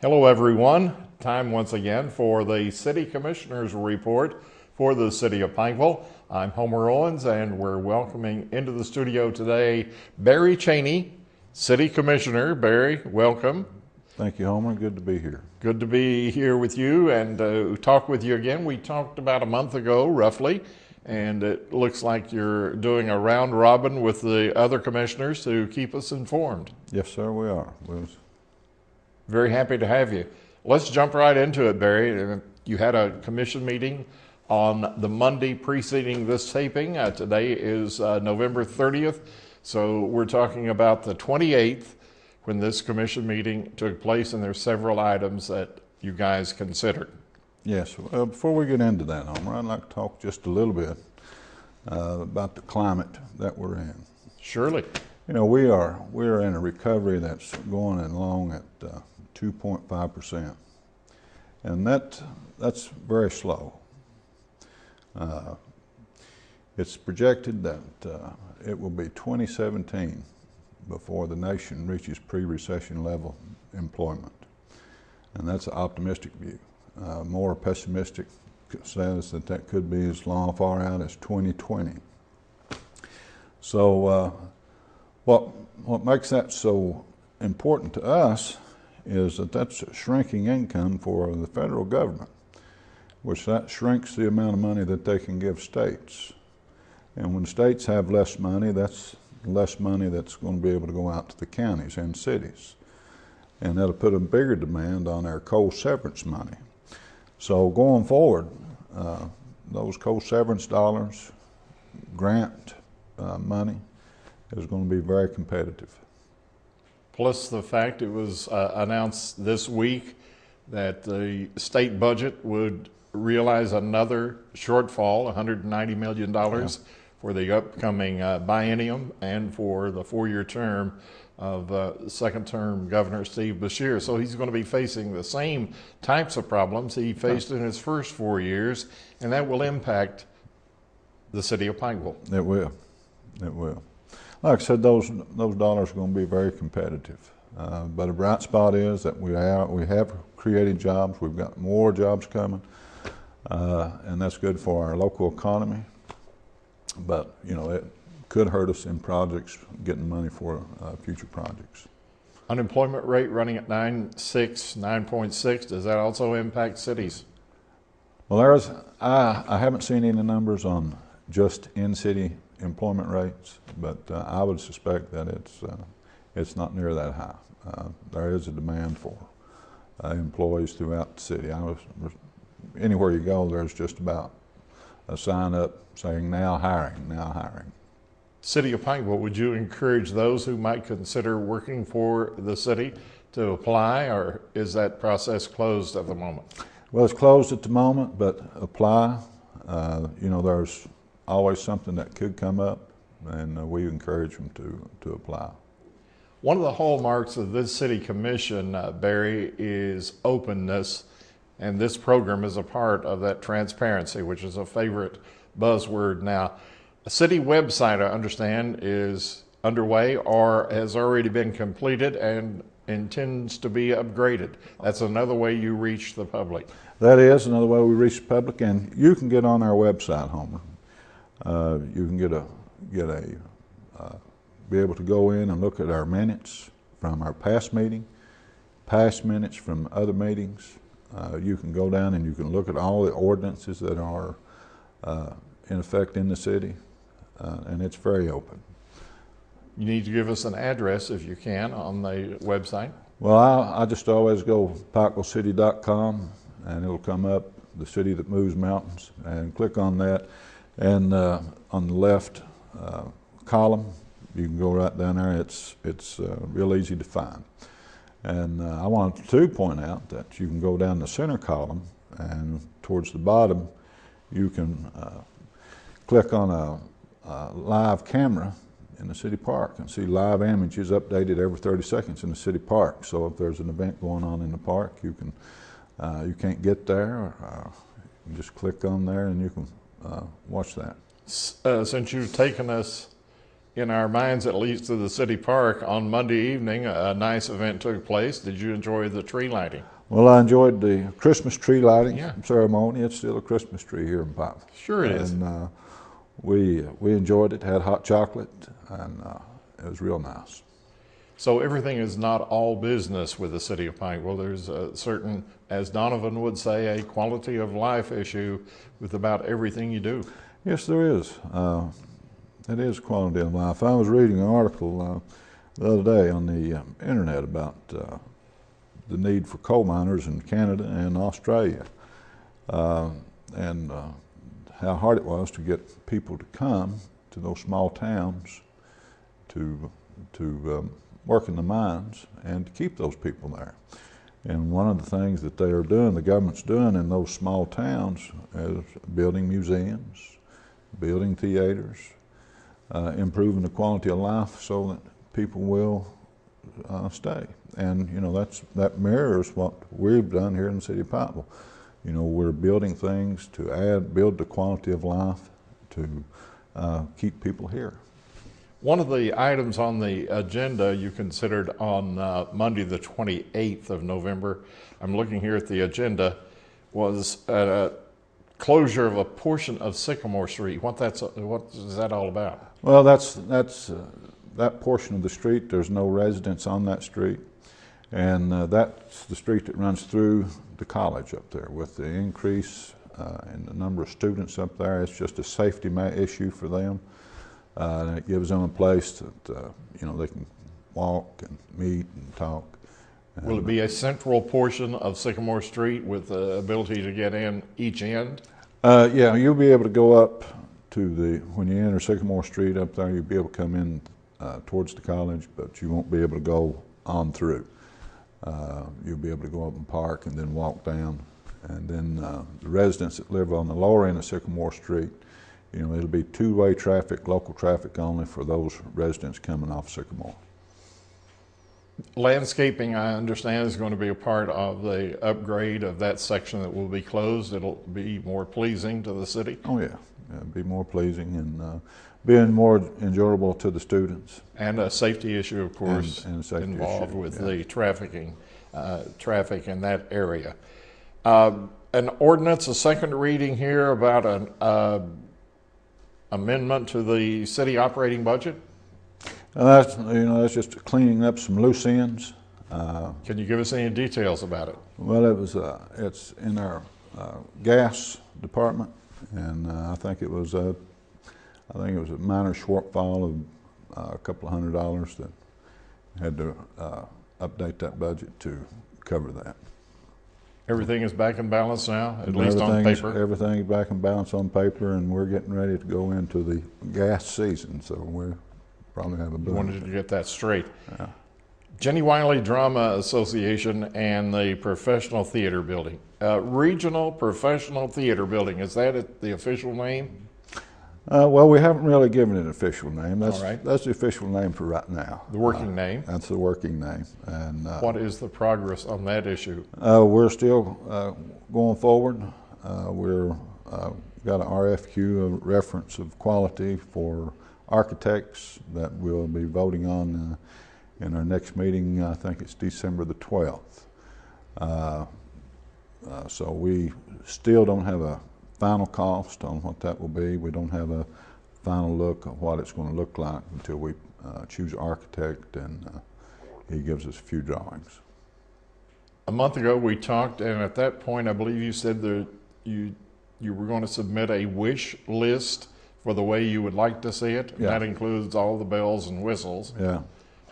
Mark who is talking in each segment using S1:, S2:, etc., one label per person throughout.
S1: Hello, everyone. Time once again for the City Commissioners Report for the City of Pikeville. I'm Homer Owens, and we're welcoming into the studio today Barry Cheney, City Commissioner. Barry, welcome.
S2: Thank you, Homer. Good to be here.
S1: Good to be here with you and talk with you again. We talked about a month ago, roughly, and it looks like you're doing a round robin with the other commissioners to keep us informed.
S2: Yes, sir, we are.
S1: Very happy to have you. Let's jump right into it, Barry. You had a commission meeting on the Monday preceding this taping. Today is November 30th, so we're talking about the 28th when this commission meeting took place, and there's several items that you guys considered.
S2: Yes. Before we get into that, Homer, I'd like to talk just a little bit about the climate that we're in.
S1: Surely.
S2: You know, we're in a recovery that's going along at 2.5%, and that's very slow. It's projected that it will be 2017 before the nation reaches pre-recession level employment, and that's an optimistic view. More pessimistic says that could be as far out as 2020. So what makes that so important to us is that that's a shrinking income for the federal government, which that shrinks the amount of money that they can give states. And when states have less money, that's less money that's going to be able to go out to the counties and cities. And that'll put a bigger demand on our coal severance money. So going forward, those coal severance dollars, grant money, is going to be very competitive.
S1: Plus the fact it was announced this week that the state budget would realize another shortfall, $190 million for the upcoming biennium and for the four-year term of second-term Governor Steve Beshear. So he's going to be facing the same types of problems he faced in his first 4 years, and that will impact the city of Pikeville.
S2: It will. It will. Like I said, those dollars are going to be very competitive. But a bright spot is that we have created jobs. We've got more jobs coming, and that's good for our local economy. But you know, it could hurt us in projects, getting money for future projects.
S1: Unemployment rate running at 9.6. Does that also impact cities?
S2: Well, I haven't seen any numbers on just in-city employment rates, but I would suspect that it's not near that high. There is a demand for employees throughout the city. Anywhere you go, there's just about a sign up saying now hiring, now hiring.
S1: City of Pikeville, would you encourage those who might consider working for the city to apply, or is that process closed at the moment?
S2: Well, it's closed at the moment, but apply. You know, there's always something that could come up, and we encourage them to apply.
S1: One of the hallmarks of this city commission, Barry, is openness, and this program is a part of that transparency, which is a favorite buzzword now. A city website, I understand, is underway or has already been completed and intends to be upgraded. That's another way you reach the public.
S2: That is another way we reach the public, and you can get on our website, Homer. You can be able to go in and look at our minutes from our past meeting, past minutes from other meetings. You can go down and you can look at all the ordinances that are in effect in the city, and it's very open.
S1: You need to give us an address, if you can, on the website.
S2: Well, I just always go pikevillecity.com, and it'll come up, the city that moves mountains, and click on that. And on the left column, you can go right down there. It's real easy to find. And I wanted to point out that you can go down the center column, and towards the bottom, you can click on a live camera in the city park and see live images updated every 30 seconds in the city park. So if there's an event going on in the park, you can't get there, you just click on there and you can watch that.
S1: Since you've taken us in our minds, at least to the city park on Monday evening. A nice event took place. Did you enjoy the tree lighting?
S2: Well, I enjoyed the Christmas tree lighting
S1: Yeah.
S2: ceremony. It's still a Christmas tree here in Pikeville.
S1: Sure it is.
S2: And we enjoyed it, had hot chocolate, and it was real nice.
S1: So everything is not all business with the city of Pikeville. There's a certain, as Donovan would say, a quality of life issue with about everything you do.
S2: Yes, there is. It is quality of life. I was reading an article the other day on the internet about the need for coal miners in Canada and Australia, and how hard it was to get people to come to those small towns to work in the mines and to keep those people there. And one of the things that they are doing, the government's doing in those small towns, is building museums, building theaters, improving the quality of life so that people will stay. And you know, that mirrors what we've done here in the city of Pikeville. You know, we're building things to build the quality of life to keep people here.
S1: One of the items on the agenda you considered on Monday the 28th of November, I'm looking here at the agenda, was closure of a portion of Sycamore Street. What is that all about?
S2: Well, that's that portion of the street. There's no residents on that street, and that's the street that runs through the college up there. With the increase in the number of students up there, it's just a safety issue for them. And it gives them a place that you know, they can walk and meet and talk.
S1: Will it be a central portion of Sycamore Street with the ability to get in each end?
S2: Yeah, you'll be able to go up to when you enter Sycamore Street up there, you'll be able to come in towards the college, but you won't be able to go on through. You'll be able to go up and park and then walk down. And then the residents that live on the lower end of Sycamore Street, you know, it'll be two-way traffic, local traffic only for those residents coming off Sycamore.
S1: Landscaping, I understand, is going to be a part of the upgrade of that section that will be closed. It'll be more pleasing to the city.
S2: Oh yeah, it'll be more pleasing and being more enjoyable to the students.
S1: And a safety issue, of course,
S2: and safety
S1: involved
S2: issue,
S1: with
S2: yeah.
S1: the traffic in that area. An ordinance, a second reading here about an amendment to the city operating budget.
S2: That's just cleaning up some loose ends.
S1: Can you give us any details about it?
S2: Well, it's in our gas department, and I think it was a minor shortfall of a couple of $100 that had to update that budget to cover that.
S1: Everything is back in balance now, at least on paper?
S2: Everything's back in balance on paper, and we're getting ready to go into the gas season, so we're probably have a boom.
S1: Wanted to get that straight.
S2: Yeah.
S1: Jenny Wiley Drama Association and the Professional Theater Building. Regional Professional Theater Building, is that the official name?
S2: Well, we haven't really given it an official name. That's,
S1: All right.
S2: That's the official name for right now.
S1: The working name?
S2: That's the working name. And
S1: What is the progress on that issue?
S2: we're still going forward. We're got an RFQ, a reference of quality for architects that we'll be voting on in our next meeting. I think it's December the 12th. So we still don't have a final cost on what that will be. We don't have a final look at what it's going to look like until we choose an architect and he gives us a few drawings.
S1: A month ago we talked, and at that point I believe you said that you were going to submit a wish list for the way you would like to see it.
S2: Yeah.
S1: That includes all the bells and whistles.
S2: Yeah.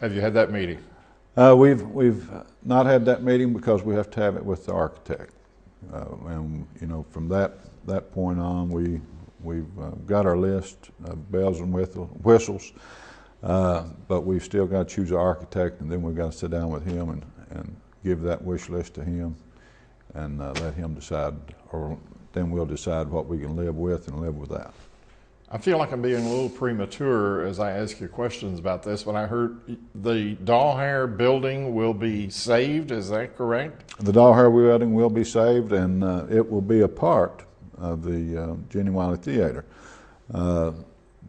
S1: Have you had that meeting?
S2: We've not had that meeting because we have to have it with the architect. And you know, from that point on, we've got our list of bells and whistles, but we've still got to choose an architect, and then we've got to sit down with him and give that wish list to him, and let him decide, or then we'll decide what we can live with and live without.
S1: I feel like I'm being a little premature as I ask you questions about this, but I heard the Dahlhair building will be saved. Is that correct?
S2: The Dahlhair building will be saved, and it will be a part of the Jenny Wiley Theater.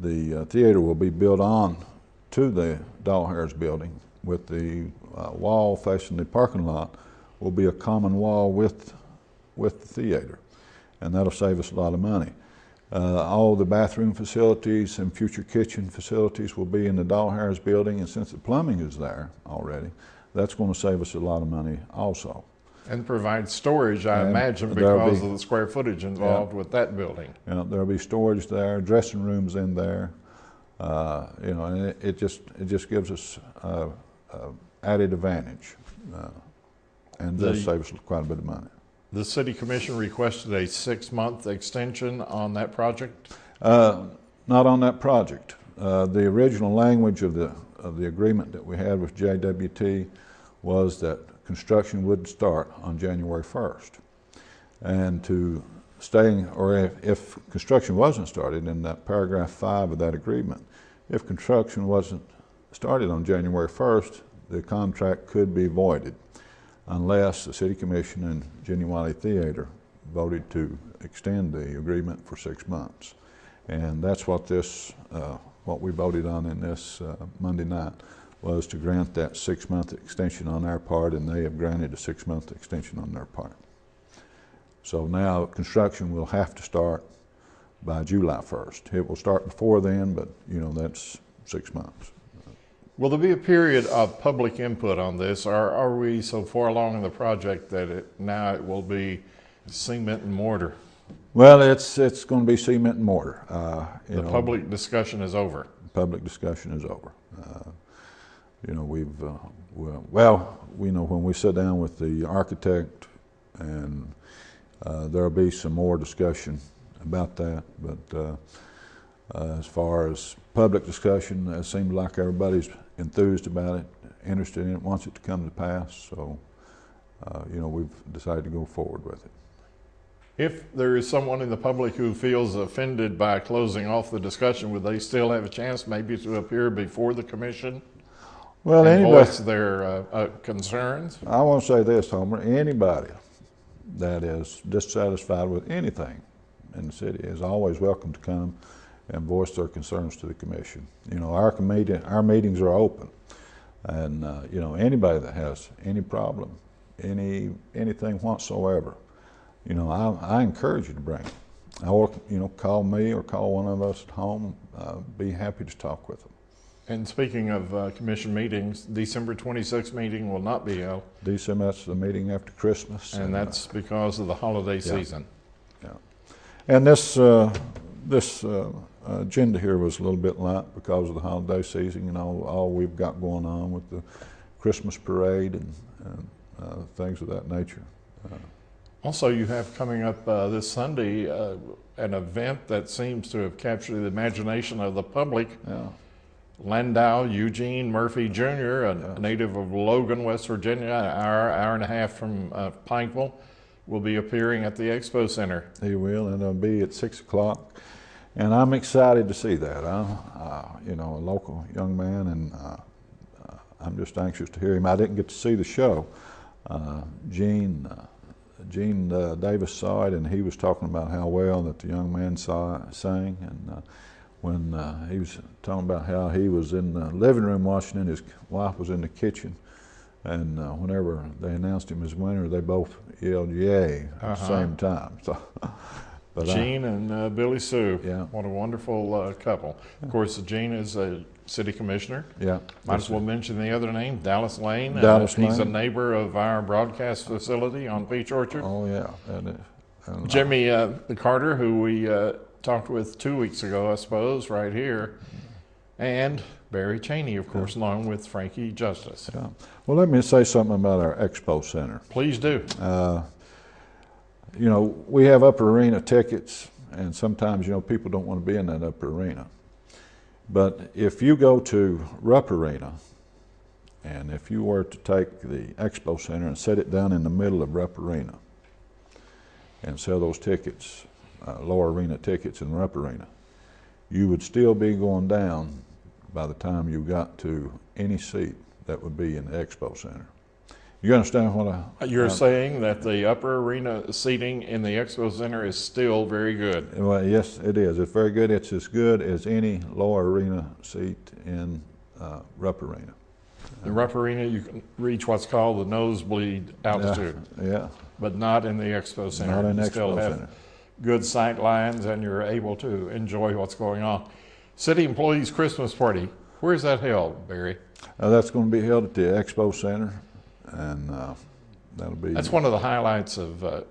S2: the theater will be built on to the Doll Harris building, with the wall facing the parking lot will be a common wall with the theater, and that'll save us a lot of money. All the bathroom facilities and future kitchen facilities will be in the Doll Harris building, and since the plumbing is there already, that's going to save us a lot of money also.
S1: And provide storage, I
S2: And
S1: imagine,
S2: there'll
S1: because
S2: be-
S1: of the square footage involved with that building.
S2: You know, there'll be storage there, dressing rooms in there. You know, and it just gives us added advantage, and does save us quite a bit of money.
S1: The City Commission requested a 6-month extension on that project.
S2: Not on that project. The original language of the agreement that we had with JWT was that construction would start on January 1st. And to staying, or if construction wasn't started, in that paragraph 5 of that agreement, if construction wasn't started on January 1st, the contract could be voided unless the City Commission and Jenny Wiley Theater voted to extend the agreement for 6 months. And that's what what we voted on in this Monday night, was to grant that 6-month extension on our part, and they have granted a 6-month extension on their part. So now construction will have to start by July 1st. It will start before then, but you know, that's 6 months.
S1: Will there be a period of public input on this, or are we so far along in the project that now it will be cement and mortar?
S2: Well, it's going to be cement and mortar.
S1: The public discussion is over.
S2: Public discussion is over. You know, we know when we sit down with the architect, and there'll be some more discussion about that. But as far as public discussion, it seems like everybody's enthused about it, interested in it, wants it to come to pass. So, you know, we've decided to go forward with it.
S1: If there is someone in the public who feels offended by closing off the discussion, would they still have a chance maybe to appear before the commission
S2: Well,
S1: and
S2: anybody,
S1: voice their concerns?
S2: I want to say this, Homer, anybody that is dissatisfied with anything in the city is always welcome to come and voice their concerns to the commission. You know, our meetings are open, and you know, anybody that has any problem, anything whatsoever, you know, I encourage you to bring it. Or, you know, call me or call one of us at home. Be happy to talk with them.
S1: And speaking of commission meetings, December 26th meeting will not be held,
S2: December, that's the meeting after Christmas.
S1: and that's because of the holiday season.
S2: Yeah. And this agenda here was a little bit light because of the holiday season, you know, all we've got going on with the Christmas parade and things of that nature.
S1: Also, you have coming up this Sunday an event that seems to have captured the imagination of the public.
S2: Yeah.
S1: Landau Eugene Murphy Jr., a native of Logan, West Virginia, an hour and a half from Pikeville, will be appearing at the Expo Center.
S2: He will, and it'll be at 6 o'clock. And I'm excited to see that. You know, a local young man, and I'm just anxious to hear him. I didn't get to see the show. Gene Davis saw it, and he was talking about how well that the young man sang. And when he was talking about how he was in the living room watching, and his wife was in the kitchen, and whenever they announced him as winner, they both yelled "yay" at the same time. So, but
S1: Gene and Billy Sue,
S2: Yeah.
S1: what a wonderful couple. Of course, Gene is a city commissioner.
S2: yeah,
S1: Might as well mention the other name, Dallas Lane.
S2: Dallas
S1: He's a
S2: Lane.
S1: neighbor of our broadcast facility on Peach Orchard.
S2: Oh yeah, and
S1: Jimmy Carter, who we talked with 2 weeks ago, I suppose, right here. And Barry Cheney, of course, along with Frankie Justice.
S2: yeah. Well, let me say something about our Expo Center.
S1: Please do.
S2: You know, we have upper arena tickets, and sometimes, you know, people don't want to be in that upper arena. But if you go to Rupp Arena, and if you were to take the Expo Center and set it down in the middle of Rupp Arena and sell those tickets, lower arena tickets in Rupp Arena, you would still be going down by the time you got to any seat that would be in the Expo Center. You understand what
S1: You're saying that the upper arena seating in the Expo Center is still very good.
S2: Well, yes, it is. It's very good. It's as good as any lower arena seat in Rupp Arena.
S1: The Rupp Arena, you can reach what's called the nosebleed altitude,
S2: Yeah,
S1: but not in the Expo Center.
S2: not in
S1: You
S2: Expo
S1: still have
S2: Center.
S1: good sight lines, and you're able to enjoy what's going on. City Employees Christmas Party, where's that held, Barry?
S2: That's going to be held at the Expo Center, and that'll be.
S1: That's one of the highlights of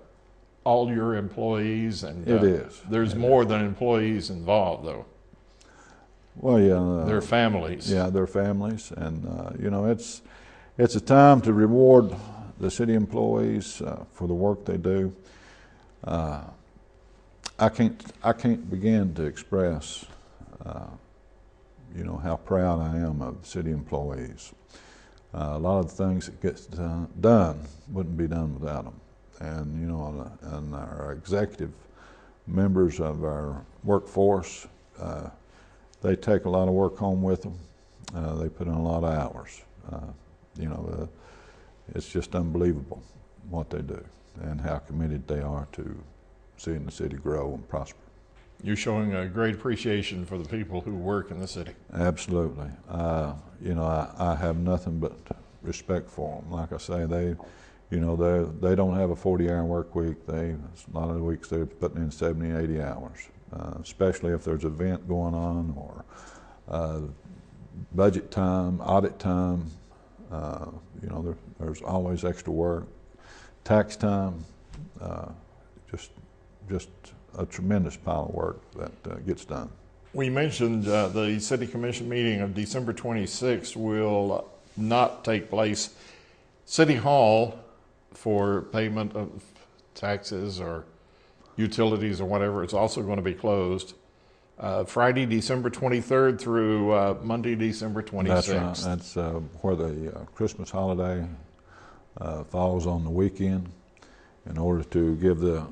S1: all your employees, and
S2: It is.
S1: There's more than employees involved, though.
S2: Well, yeah.
S1: Their families.
S2: Yeah, their families, and you know, it's a time to reward the city employees for the work they do. I can't begin to express, you know, how proud I am of the city employees. A lot of the things that get done wouldn't be done without them, and you know, and our executive members of our workforce. They take a lot of work home with them. They put in a lot of hours. You know, it's just unbelievable what they do and how committed they are to seeing the city grow and prosper.
S1: You're showing a great appreciation for the people who work in the city.
S2: Absolutely. You know, I have nothing but respect for them. Like I say, you know, they don't have a 40-hour work week. A lot of the weeks they're putting in 70, 80 hours. Especially if there's an event going on or budget time, audit time. You know, there's always extra work. Tax time, just a tremendous pile of work that gets done.
S1: We mentioned the City Commission meeting of December 26th will not take place. City Hall, for payment of taxes or utilities or whatever, it's also going to be closed Friday, December 23rd through Monday, December 26th.
S2: That's right. That's where the Christmas holiday falls on the weekend. In order to give the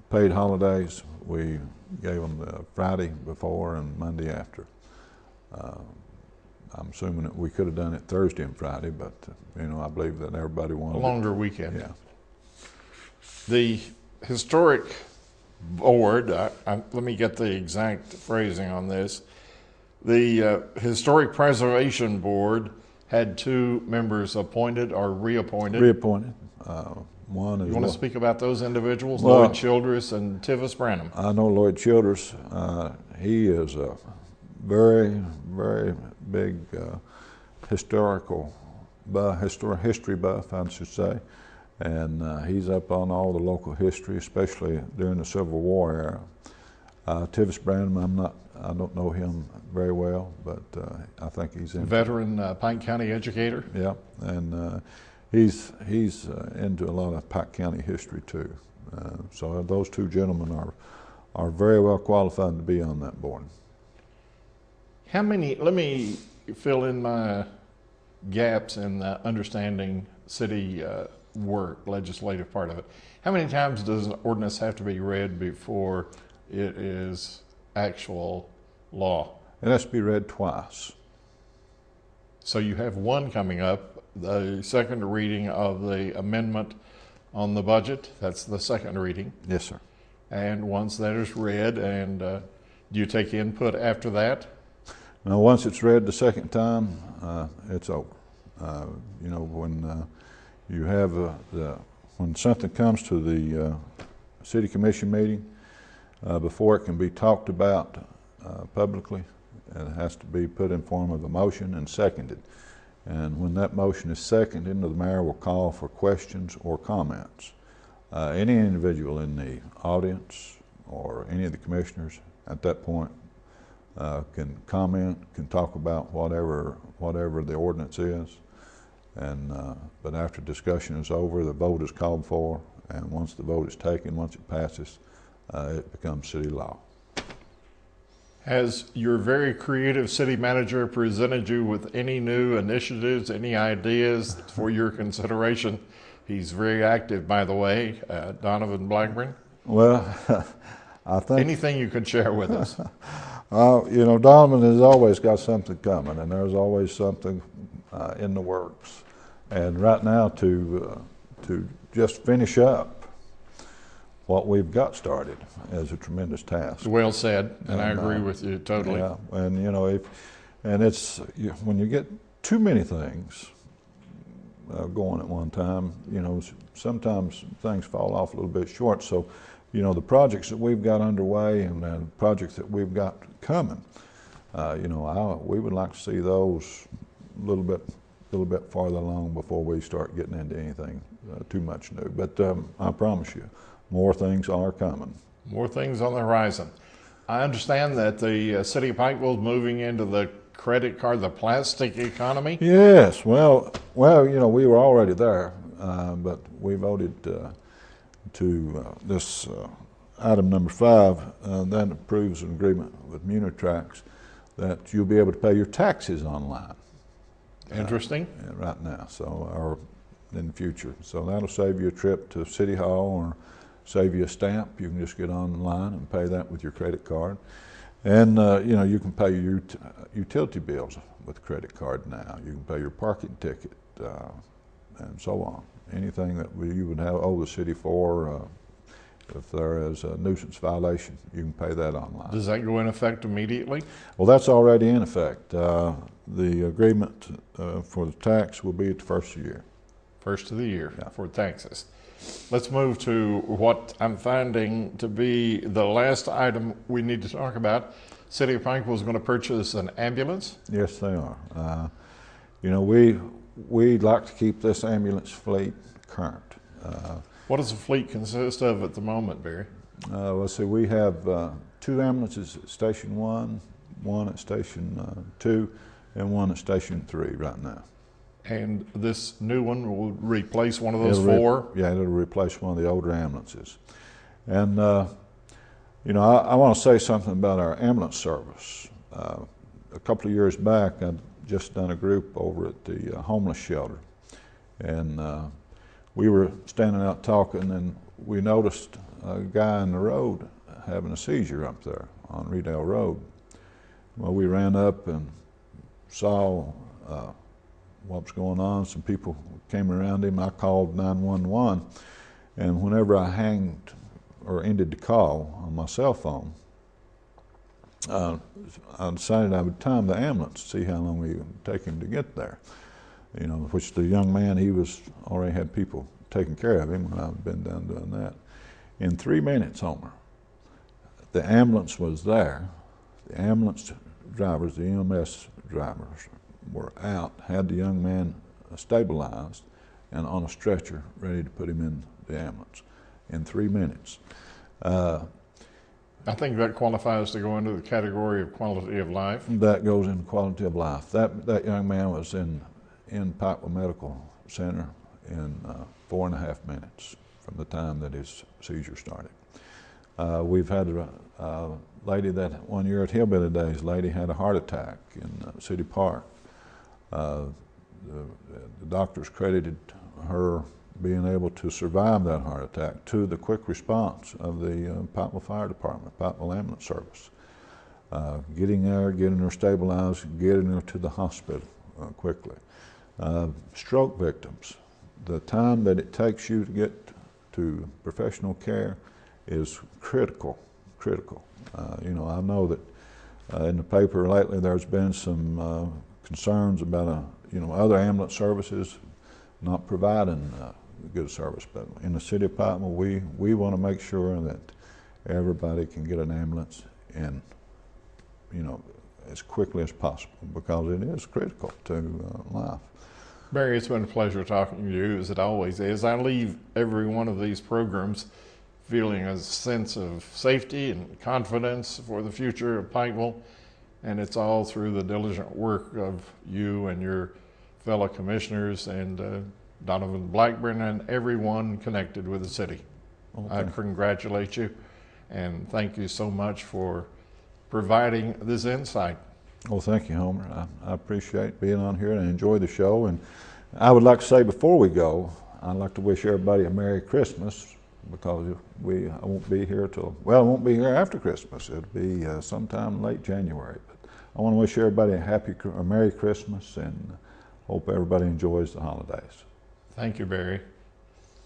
S2: paid holidays, we gave them the Friday before and Monday after. I'm assuming that we could have done it Thursday and Friday, but you know, I believe that everybody wanted
S1: a longer weekend.
S2: Yeah.
S1: The historic board, let me get the exact phrasing on this. The Historic Preservation Board had 2 members appointed or reappointed.
S2: Reappointed. One is.
S1: You want to speak about those individuals,
S2: Well,
S1: Lloyd Childress and Tivis Branham?
S2: I know Lloyd Childress. He is a very, very big historical buff, history buff, I should say. And he's up on all the local history, especially during the Civil War era. Tivis Branham, I don't know him very well, but I think he's in.
S1: Veteran Pike County educator.
S2: Yeah, and he's into a lot of Pike County history too. So those 2 gentlemen are very well qualified to be on that board.
S1: How many? Let me fill in my gaps in understanding city work, legislative part of it. How many times does an ordinance have to be read before it is actual law?
S2: It has to be read twice.
S1: So you have one coming up, the second reading of the amendment on the budget. That's the second reading.
S2: Yes, sir.
S1: And once that is read, and do you take input after that?
S2: Now, once it's read the second time, it's over. You know, when you have when something comes to the city commission meeting, before it can be talked about publicly, it has to be put in form of a motion and seconded. And when that motion is seconded, the mayor will call for questions or comments. Any individual in the audience or any of the commissioners at that point can comment, can talk about whatever the ordinance is. And but after discussion is over, the vote is called for, and once the vote is taken, once it passes, it becomes city law.
S1: Has your very creative city manager presented you with any new initiatives, any ideas for your consideration? He's very active, by the way, Donovan Blackburn.
S2: Well, I think
S1: anything you could share with us.
S2: You know, Donovan has always got something coming, and there's always something in the works. And right now to just finish up what we've got started is a tremendous task.
S1: Well said, and I agree
S2: uh,
S1: with you totally.
S2: Yeah, and you know, when you get too many things going at one time, you know, sometimes things fall off a little bit short. So, you know, the projects that we've got underway and the projects that we've got coming, you know, we would like to see those a little bit farther along before we start getting into anything too much new. But I promise you, more things are coming.
S1: More things on the horizon. I understand that the city of Pikeville is moving into the credit card, the plastic economy.
S2: Yes, well, you know, we were already there, but we voted to this item number 5, that approves an agreement with Munitrax that you'll be able to pay your taxes online.
S1: Interesting.
S2: Right now, or in the future. So that'll save you a trip to City Hall or save you a stamp. You can just get online and pay that with your credit card. And you know, you can pay your utility bills with a credit card now. You can pay your parking ticket and so on. Anything that you would owe the city for, if there is a nuisance violation, you can pay that online.
S1: Does that go in effect immediately?
S2: Well, that's already in effect. The agreement for the tax will be at the first of the year.
S1: First of the year for taxes. Let's move to what I'm finding to be the last item we need to talk about. City of Pikeville is going to purchase an ambulance.
S2: Yes, they are. You know, we'd like to keep this ambulance fleet current.
S1: What does the fleet consist of at the moment, Barry?
S2: Let's see, we have 2 ambulances at Station 1, 1 at Station 2, and 1 at Station 3 right now.
S1: And this new one will replace one of those 4?
S2: Yeah, it'll replace one of the older ambulances. And, you know, I want to say something about our ambulance service. A couple of years back, I'd just done a group over at the homeless shelter. And we were standing out talking, and we noticed a guy in the road having a seizure up there on Redale Road. Well, we ran up and saw what was going on. Some people came around him. I called 911, and whenever I hanged or ended the call on my cell phone, I decided I would time the ambulance to see how long it would take him to get there. You know, which the young man, he already had people taking care of him when I've been down doing that. In 3 minutes, Homer, the ambulance was there. The ambulance drivers, the EMS drivers, were out, had the young man stabilized and on a stretcher, ready to put him in the ambulance in 3 minutes.
S1: I think that qualifies to go into the category of quality of life.
S2: That goes in quality of life. That young man was in Pikeville Medical Center in 4.5 minutes from the time that his seizure started. We've had a lady that one year at Hillbilly Days, lady had a heart attack in City Park. The doctors credited her being able to survive that heart attack to the quick response of the Pikeville Fire Department, Pikeville Ambulance Service. Getting there, getting her stabilized, getting her to the hospital quickly. Stroke victims, the time that it takes you to get to professional care is critical. You know, I know that in the paper lately there's been some concerns about other ambulance services not providing good service, but in the city of Pikeville, we want to make sure that everybody can get an ambulance in, as quickly as possible, because it is critical to life.
S1: Barry, it's been a pleasure talking to you, as it always is. I leave every one of these programs feeling a sense of safety and confidence for the future of Pikeville, and it's all through the diligent work of you and your fellow commissioners and Donovan Blackburn and everyone connected with the city. Okay. I congratulate you and thank you so much for providing this insight.
S2: Well, thank you, Homer. I appreciate being on here and I enjoy the show. And I would like to say before we go, I'd like to wish everybody a Merry Christmas, because I won't be here I won't be here after Christmas. It'll be sometime late January. But I want to wish everybody a Merry Christmas and hope everybody enjoys the holidays.
S1: Thank you, Barry.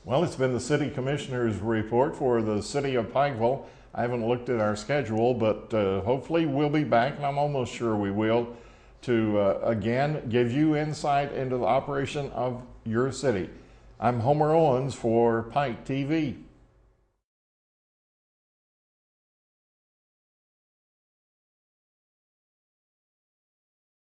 S1: Well, it's been the City Commissioner's report for the City of Pikeville. I haven't looked at our schedule, but hopefully we'll be back, and I'm almost sure we will, to again give you insight into the operation of your city. I'm Homer Owens for Pike TV.